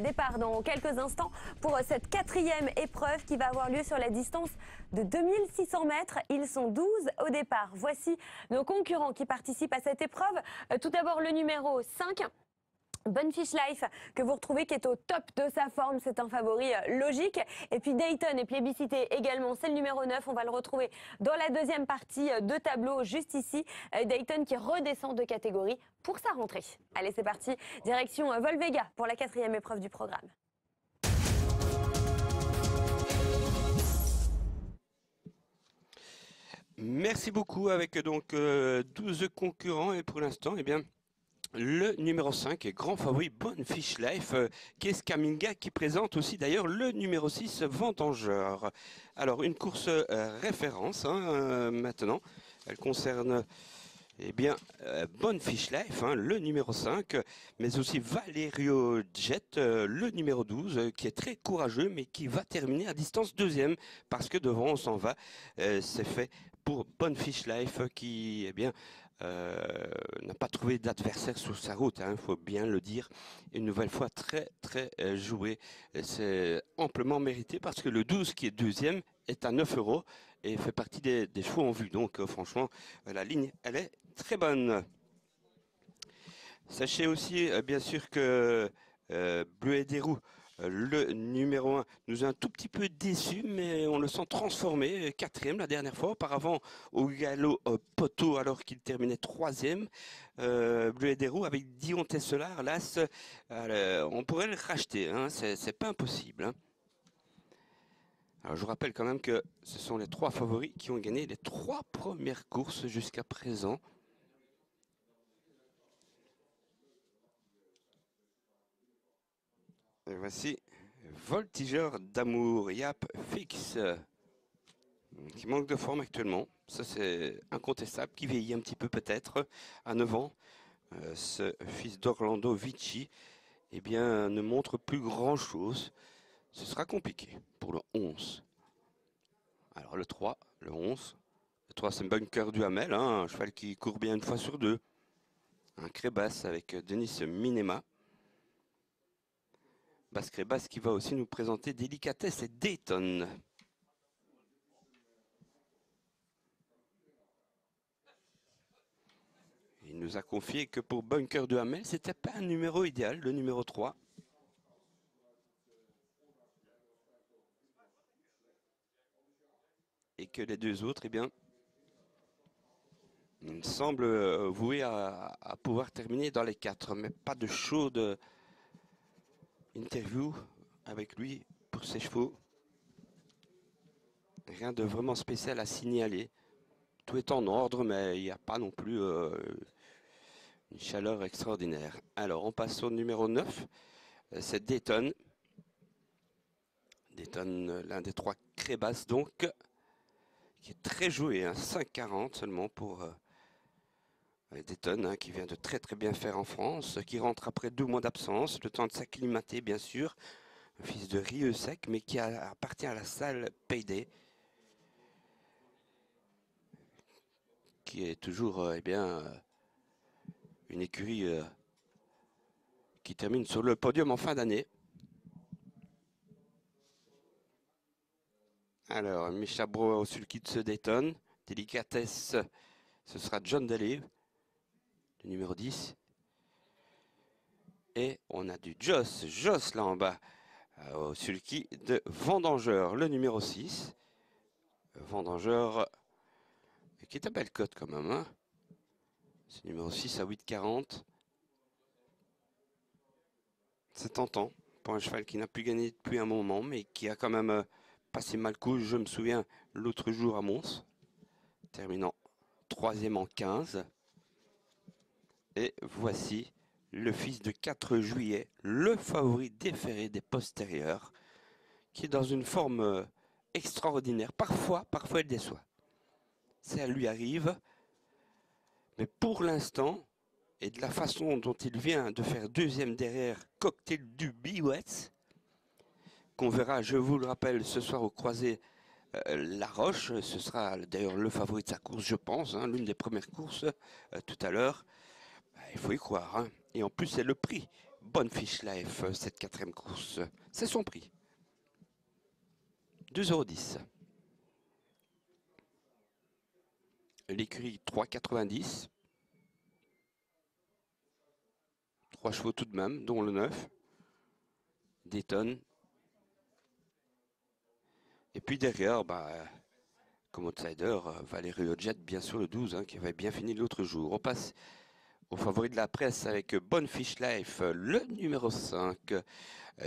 Départ dans quelques instants pour cette quatrième épreuve qui va avoir lieu sur la distance de 2600 mètres. Ils sont 12 au départ. Voici nos concurrents qui participent à cette épreuve. Tout d'abord le numéro 5. Bunfish Life, que vous retrouvez, qui est au top de sa forme, c'est un favori logique. Et puis Dayton est plébiscité également, c'est le numéro 9, on va le retrouver dans la deuxième partie de tableau, juste ici. Dayton qui redescend de catégorie pour sa rentrée. Allez, c'est parti, direction Volvega pour la quatrième épreuve du programme. Merci beaucoup, avec donc 12 concurrents, et pour l'instant, eh bien, le numéro 5 est grand favori Bunfish Life, qui est Scaminga, qui présente aussi d'ailleurs le numéro 6 Vendangeur. Alors une course référence maintenant, elle concerne Bunfish Life, le numéro 5, mais aussi Valerio Jet, le numéro 12, qui est très courageux, mais qui va terminer à distance deuxième, parce que devant on s'en va. C'est fait pour Bunfish Life, qui n'a pas trouvé d'adversaire sur sa route, il faut bien le dire. Une nouvelle fois très joué. C'est amplement mérité, parce que le 12 qui est deuxième est à 9 € et fait partie des chevaux en vue. Donc franchement, la ligne, elle est très bonne. Sachez aussi, bien sûr, que Bleuet des Roues, le numéro 1, nous a un tout petit peu déçus, mais on le sent transformé. Quatrième la dernière fois, auparavant au galop poteau, alors qu'il terminait troisième. Bleuet des Roues avec Dion Tesselar, là, on pourrait le racheter, c'est pas impossible. Alors je vous rappelle quand même que ce sont les 3 favoris qui ont gagné les 3 premières courses jusqu'à présent. Et voici Voltigeur d'amour, Yap Fix, qui manque de forme actuellement. Ça, c'est incontestable, qui vieillit un petit peu peut-être à 9 ans. Ce fils d'Orlando Vici, ne montre plus grand-chose. Ce sera compliqué pour le 11. Alors le 3, le 11. Le 3, c'est Bunker du Hamel, un cheval qui court bien une fois sur deux. Un Crébas avec Denis Minema. Crébas qui va aussi nous présenter Délicatesse et Dayton. Il nous a confié que pour Bunker de Hamel, c'était pas un numéro idéal, le numéro 3. Et que les deux autres, il semble voué à pouvoir terminer dans les 4, mais pas de chaude interview avec lui pour ses chevaux. Rien de vraiment spécial à signaler. Tout est en ordre, mais il n'y a pas non plus une chaleur extraordinaire. Alors, on passe au numéro 9. C'est Dayton. Dayton, l'un des 3 Crébas, donc, qui est très joué. 5,40 seulement pour Dayton, qui vient de très bien faire en France, qui rentre après 2 mois d'absence, le temps de s'acclimater, bien sûr. Un fils de Rieux-Sec, mais qui appartient à la salle Payday, qui est toujours une écurie qui termine sur le podium en fin d'année. Alors, Micha Bro au sulky de Dayton. Délicatesse, ce sera John Daly, le numéro 10. Et on a du Joss là en bas, au sulky de Vendangeur, le numéro 6. Vendangeur, qui est à belle cote quand même. C'est numéro 6 à 8,40. C'est tentant pour un cheval qui n'a plus gagné depuis un moment, mais qui a quand même passé mal couche. Je me souviens l'autre jour à Mons, terminant 3e en 15. Et voici le fils de 4 juillet, le favori déféré des postérieurs, qui est dans une forme extraordinaire. Parfois elle déçoit. Ça lui arrive. Mais pour l'instant, et de la façon dont il vient de faire deuxième derrière Cocktail du Biouette, qu'on verra, je vous le rappelle, ce soir au croisé La Roche. Ce sera d'ailleurs le favori de sa course, je pense, l'une des premières courses tout à l'heure. Il faut y croire. Et en plus, c'est le prix Bonne Fiche Life, cette quatrième course. C'est son prix. 2,10 €. L'écurie 3,90 €. 3 chevaux tout de même, dont le 9. Dayton. Et puis derrière, comme outsider, Valerio Jet, bien sûr le 12, qui avait bien fini l'autre jour. On passe au favori de la presse avec Bonne Fiche Life, le numéro 5,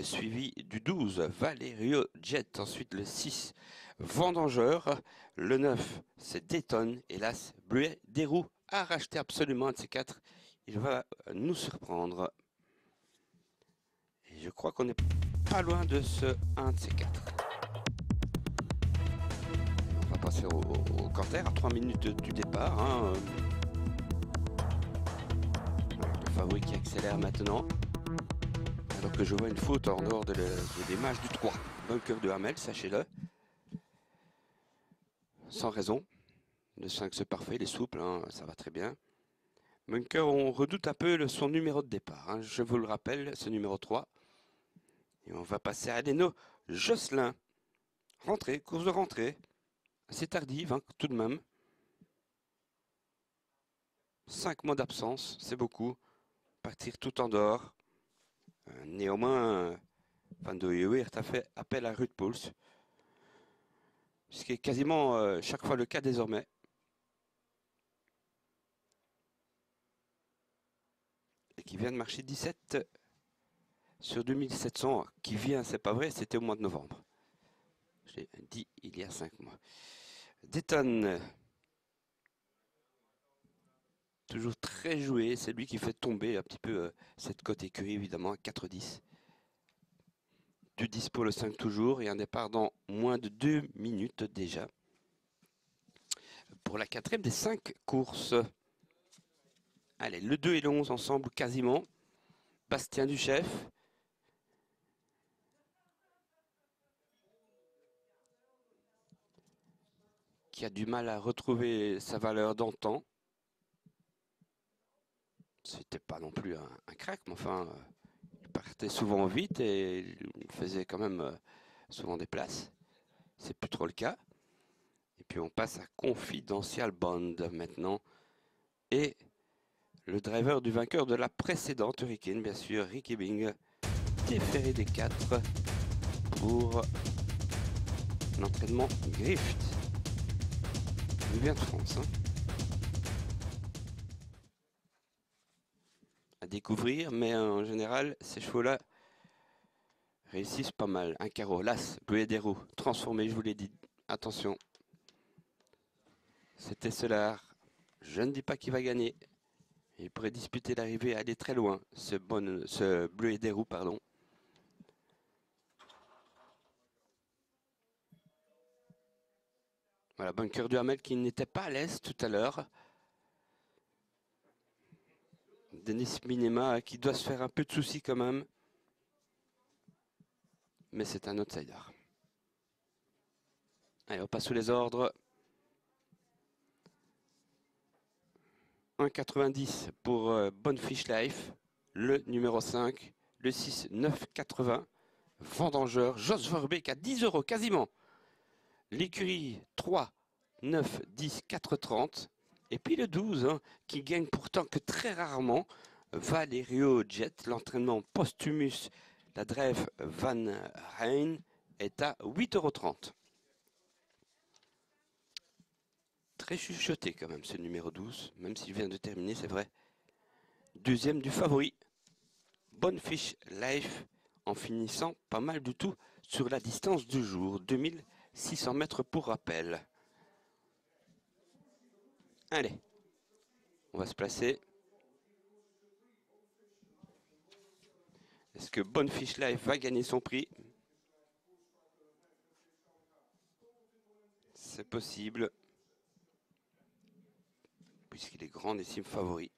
suivi du 12, Valerio Jet. Ensuite le 6, Vendangeur. Le 9, c'est Dayton. Hélas, Bleuet des roues à racheter absolument un de ces 4. Il va nous surprendre. Et je crois qu'on n'est pas loin de ce 1 de ces 4. On va passer au canter à 3 minutes du départ. Le favori qui accélère maintenant. Alors que je vois une faute en dehors de l'image du 3. Bunker de Hamel, sachez-le. Sans raison. Le 5 c'est parfait, il est souple, ça va très bien. Bunker, on redoute un peu son numéro de départ. Je vous le rappelle, ce numéro 3. Et on va passer à Leno Josselin. Rentrée, course de rentrée. Assez tardive, tout de même. 5 mois d'absence, c'est beaucoup. Partir tout en dehors. Néanmoins, Van de Weert a fait appel à Ruud Poels. Ce qui est quasiment chaque fois le cas désormais. Et qui vient de marcher 17 sur 2700. Qui vient, c'est pas vrai, c'était au mois de novembre. Je l'ai dit il y a 5 mois. Dayton. Toujours très joué, c'est lui qui fait tomber un petit peu cette cote écurie évidemment à 4,10. Du 10 pour le 5 toujours et un départ dans moins de 2 minutes déjà. Pour la quatrième des 5 courses. Allez, le 2 et le 11 ensemble quasiment. Bastien Duchef. Qui a du mal à retrouver sa valeur d'antan. C'était pas non plus un crack, mais enfin, il partait souvent vite et il faisait quand même souvent des places. C'est plus trop le cas. Et puis on passe à Confidential Bond maintenant. Et le driver du vainqueur de la précédente Hurricane, bien sûr, Ricky Bing, déféré des 4 pour l'entraînement Grift. Il vient de France. À découvrir, mais en général, ces chevaux-là réussissent pas mal. Un carreau, l'As, Bleuet des roues, transformé, je vous l'ai dit. Attention. C'était Solar. Je ne dis pas qu'il va gagner. Il pourrait disputer l'arrivée et aller très loin. Ce Bleuet des roues, pardon. Voilà, Bunker du Hamel qui n'était pas à l'aise tout à l'heure. Denis Minema qui doit se faire un peu de soucis quand même. Mais c'est un outsider. Allez, on passe sous les ordres. 1,90 pour Bonne Fiche Life. Le numéro 5. Le 6, 9,80. Vendangeur, Jos Verbeek à 10 € quasiment. L'écurie 3, 9, 10, 4,30. Et puis le 12, qui gagne pourtant que très rarement. Valerio Jet, l'entraînement Posthumus, la Drève Van Rijn est à 8,30 €. Très chuchoté quand même ce numéro 12, même s'il vient de terminer, c'est vrai. Deuxième du favori, Bonne Fiche Life, en finissant pas mal du tout sur la distance du jour, 2600 mètres pour rappel. Allez, on va se placer. Est-ce que Bonne Fiche Life va gagner son prix? C'est possible, puisqu'il est grandissime favori.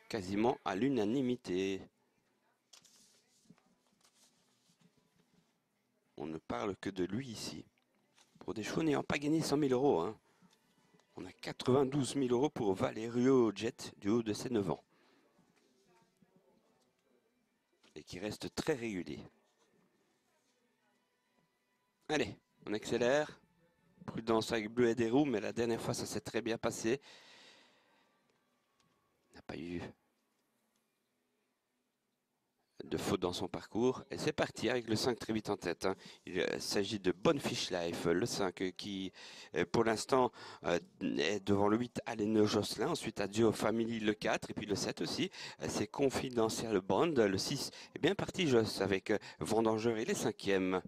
Quasiment à l'unanimité. On ne parle que de lui ici. Pour des chevaux n'ayant pas gagné 100 000 €. On a 92 000 € pour Valerio Jet du haut de ses 9 ans. et qui reste très régulier. Allez, on accélère. Prudence avec Bleu et des roues, mais la dernière fois ça s'est très bien passé. Il n'a pas eu de faute dans son parcours. Et c'est parti avec le 5 très vite en tête. Il s'agit de Bonefish Life, le 5 qui pour l'instant est devant le 8 Aleno Jocelyn, ensuite Adieu Family le 4 et puis le 7 aussi. C'est Confidential Bond, le 6 est bien parti Joss avec Vendangeur et les 5e.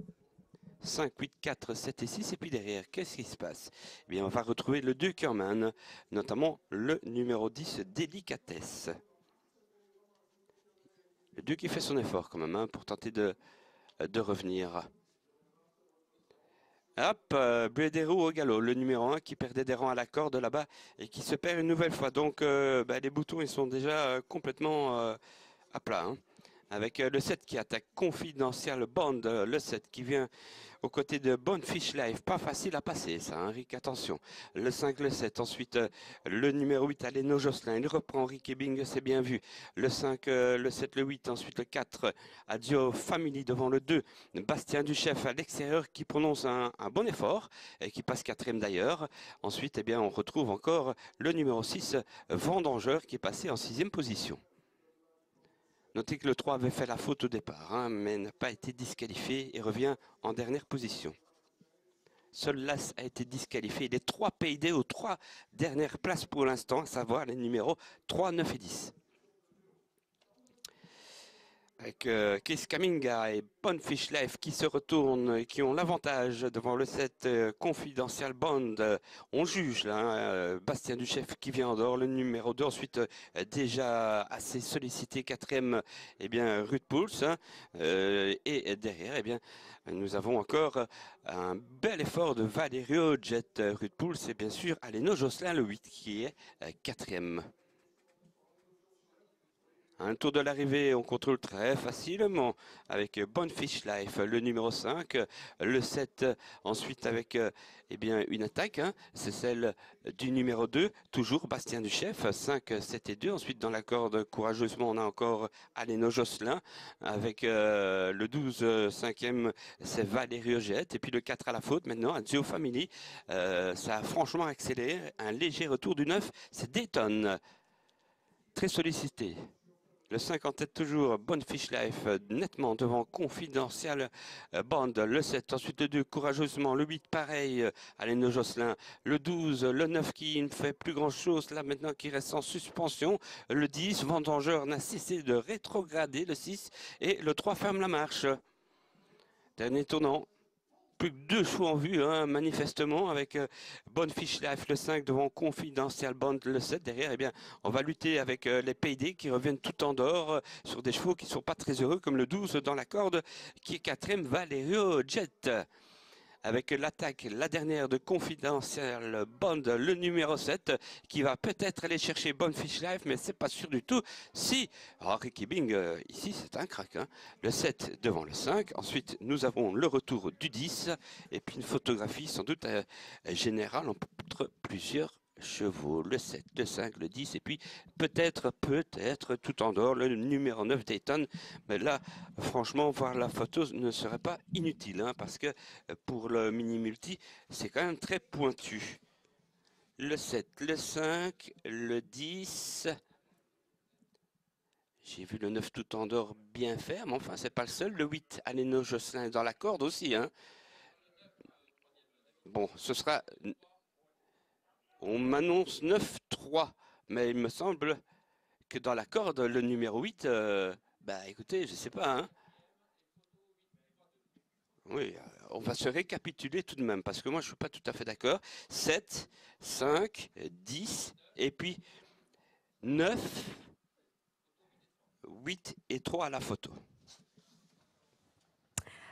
5, 8, 4, 7 et 6 et puis derrière, qu'est-ce qui se passe? Eh bien, on va retrouver le 2 Kerman, notamment le numéro 10 Délicatesse. Le 2 qui fait son effort quand même pour tenter de revenir. Hop, Bleu des roues au galop, le numéro 1 qui perdait des rangs à la corde là-bas et qui se perd une nouvelle fois. Donc les boutons ils sont déjà complètement à plat. Avec le 7 qui attaque Confidential Bond, le 7 qui vient aux côtés de Bonefish Life. Pas facile à passer ça, Rick, attention. Le 5, le 7, ensuite le numéro 8, Aleno Jocelyn. Il reprend Rick et Bing, c'est bien vu. Le 5, le 7, le 8, ensuite le 4, Adieu Family devant le 2. Bastien Duchef à l'extérieur qui prononce un bon effort et qui passe 4e d'ailleurs. Ensuite, eh bien, on retrouve encore le numéro 6, Vendangeur qui est passé en 6e position. Notez que le 3 avait fait la faute au départ, mais n'a pas été disqualifié et revient en dernière position. Seul l'As a été disqualifié. Les 3 PID aux 3 dernières places pour l'instant, à savoir les numéros 3, 9 et 10. Avec Chris Kaminga et Bonefish Life qui se retournent et qui ont l'avantage devant le 7 Confidential Bond. On juge là, Bastien Duchef qui vient en dehors, le numéro 2. Ensuite, déjà assez sollicité, 4e, eh bien, Ruth Pouls. Et derrière, eh bien, nous avons encore un bel effort de Valerio Jet Ruth Pouls et bien sûr Aleno Jocelyn, le 8 qui est 4e. Un tour de l'arrivée, on contrôle très facilement avec Bonefish Life, le numéro 5, le 7, ensuite avec eh bien, une attaque, c'est celle du numéro 2, toujours Bastien Duchef, 5, 7 et 2. Ensuite dans la corde, courageusement, on a encore Aleno Jocelyn, avec le 12, 5e, c'est Valérie Jet, et puis le 4 à la faute, maintenant, Adieu Family. Ça a franchement accéléré, un léger retour du 9, c'est Dayton, très sollicité. Le 5 en tête toujours, Bonefish Life, nettement devant Confidential Bond. Le 7, ensuite le 2, courageusement. Le 8, pareil, Aleno Jocelyn. Le 12, le 9 qui ne fait plus grand chose, là maintenant qui reste en suspension. Le 10, Vendangeur n'a cessé de rétrograder. Le 6 et le 3 ferme la marche. Dernier tournant. Plus que 2 chevaux en vue, manifestement, avec Bonefish Life, le 5 devant Confidential Bond, le 7. Derrière, eh bien, on va lutter avec les PID qui reviennent tout en dehors sur des chevaux qui ne sont pas très heureux, comme le 12 dans la corde, qui est 4e, Valerio Jet. Avec l'attaque, la dernière de Confidential Bond, le numéro 7, qui va peut-être aller chercher Bonefish Life, mais c'est pas sûr du tout. Si, alors Ricky Bing, ici c'est un crack, le 7 devant le 5, ensuite nous avons le retour du 10, et puis une photographie sans doute générale entre plusieurs chevaux, le 7, le 5, le 10, et puis peut-être tout en dehors, le numéro 9 Dayton. Mais là, franchement, voir la photo ne serait pas inutile, parce que pour le mini-multi, c'est quand même très pointu. Le 7, le 5, le 10... J'ai vu le 9 tout en dehors bien faire, mais enfin, c'est pas le seul. Le 8, Aleno Jocelyn est dans la corde aussi, Bon, ce sera... On m'annonce 9-3, mais il me semble que dans la corde, le numéro 8, écoutez, je sais pas, Oui, on va se récapituler tout de même, parce que moi, je ne suis pas tout à fait d'accord. 7, 5, 10, et puis 9, 8 et 3 à la photo.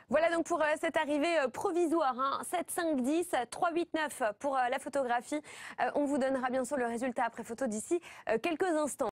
Voilà donc pour cette arrivée provisoire, 7, 5, 10, 3, 8, 9 pour la photographie. On vous donnera bien sûr le résultat après photo d'ici quelques instants.